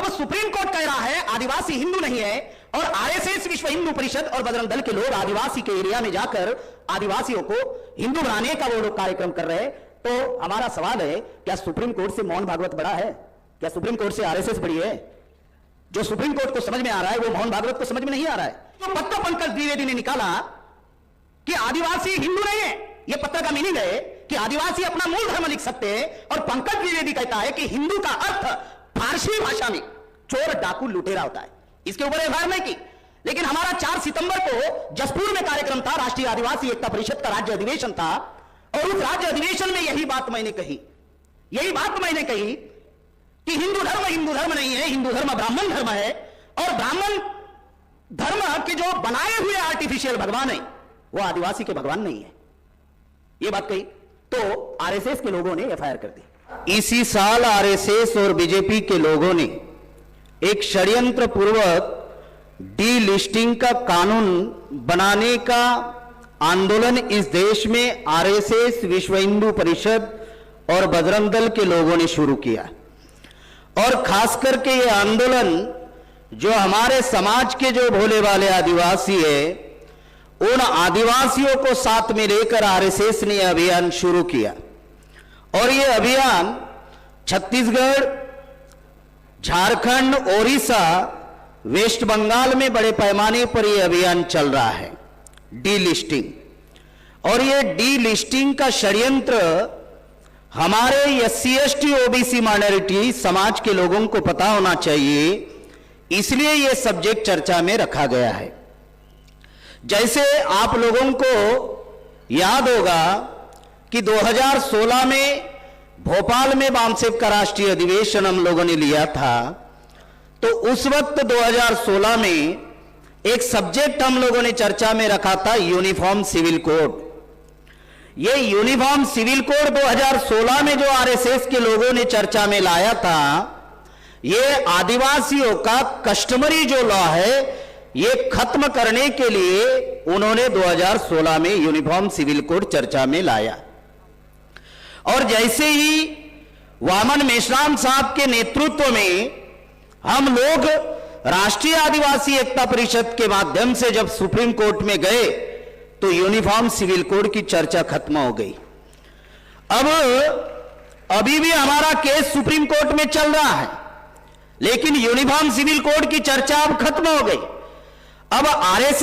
अब supreme court कह रहा है आदिवासी हिंदू नहीं है, और आरएसएस विश्व हिंदू परिषद और बजरंग दल के लोग आदिवासी के एरिया में जाकर आदिवासियों को हिंदू बनाने का वो लोग कार्यक्रम कर रहे हैं। तो हमारा सवाल है, क्या सुप्रीम कोर्ट से मोहन भागवत बड़ा है? क्या सुप्रीम कोर्ट से आरएसएस बड़ी है? जो सुप्रीम कोर्ट को समझ में आ रहा है वो मोहन भागवत को समझ में नहीं आ रहा है। तो पत्र पंकज द्विवेदी ने निकाला कि आदिवासी हिंदू नहीं है। यह पत्र का मीनिंग है कि आदिवासी अपना मूल धर्म लिख सकते हैं, और पंकज द्विवेदी कहता है कि हिंदू का अर्थ फारसी भाषा में चोर डाकू लुटेरा होता है। इसके ऊपर एफआईआर नहीं की, लेकिन हमारा 4 सितंबर को जसपुर में कार्यक्रम था, राष्ट्रीय आदिवासी एकता परिषद का राज्य अधिवेशन था, और उस राज्य अधिवेशन में यही बात मैंने कही कि हिंदू धर्म नहीं है, हिंदू धर्म ब्राह्मण धर्म है, और ब्राह्मण धर्म के जो बनाए हुए आर्टिफिशियल भगवान है वो आदिवासी के भगवान नहीं है। ये बात कही तो आरएसएस के लोगों ने एफआईआर कर दी। इसी साल आरएसएस और बीजेपी के लोगों ने एक षड्यंत्र पूर्वक डीलिस्टिंग का कानून बनाने का आंदोलन इस देश में आरएसएस, विश्व हिंदू परिषद और बजरंग दल के लोगों ने शुरू किया। और खास करके ये आंदोलन जो हमारे समाज के जो भोले वाले आदिवासी है, उन आदिवासियों को साथ में लेकर आरएसएस ने अभियान शुरू किया। और ये अभियान छत्तीसगढ़, झारखंड, ओडिशा, वेस्ट बंगाल में बड़े पैमाने पर यह अभियान चल रहा है, डीलिस्टिंग। और ये डीलिस्टिंग का षड्यंत्र हमारे एससी एसटी ओबीसी माइनॉरिटी समाज के लोगों को पता होना चाहिए, इसलिए यह सब्जेक्ट चर्चा में रखा गया है। जैसे आप लोगों को याद होगा कि 2016 में भोपाल में बामसेब का राष्ट्रीय अधिवेशन हम लोगों ने लिया था, तो उस वक्त 2016 में एक सब्जेक्ट हम लोगों ने चर्चा में रखा था, यूनिफॉर्म सिविल कोड। ये यूनिफॉर्म सिविल कोड 2016 में जो आरएसएस के लोगों ने चर्चा में लाया था, ये आदिवासियों का कस्टमरी जो लॉ है ये खत्म करने के लिए उन्होंने 2016 में यूनिफॉर्म सिविल कोड चर्चा में लाया। और जैसे ही वामन मेश्राम साहब के नेतृत्व में हम लोग राष्ट्रीय आदिवासी एकता परिषद के माध्यम से जब सुप्रीम कोर्ट में गए तो यूनिफॉर्म सिविल कोड की चर्चा खत्म हो गई। अब अभी भी हमारा केस सुप्रीम कोर्ट में चल रहा है, लेकिन यूनिफॉर्म सिविल कोड की चर्चा अब खत्म हो गई। अब आरएसएस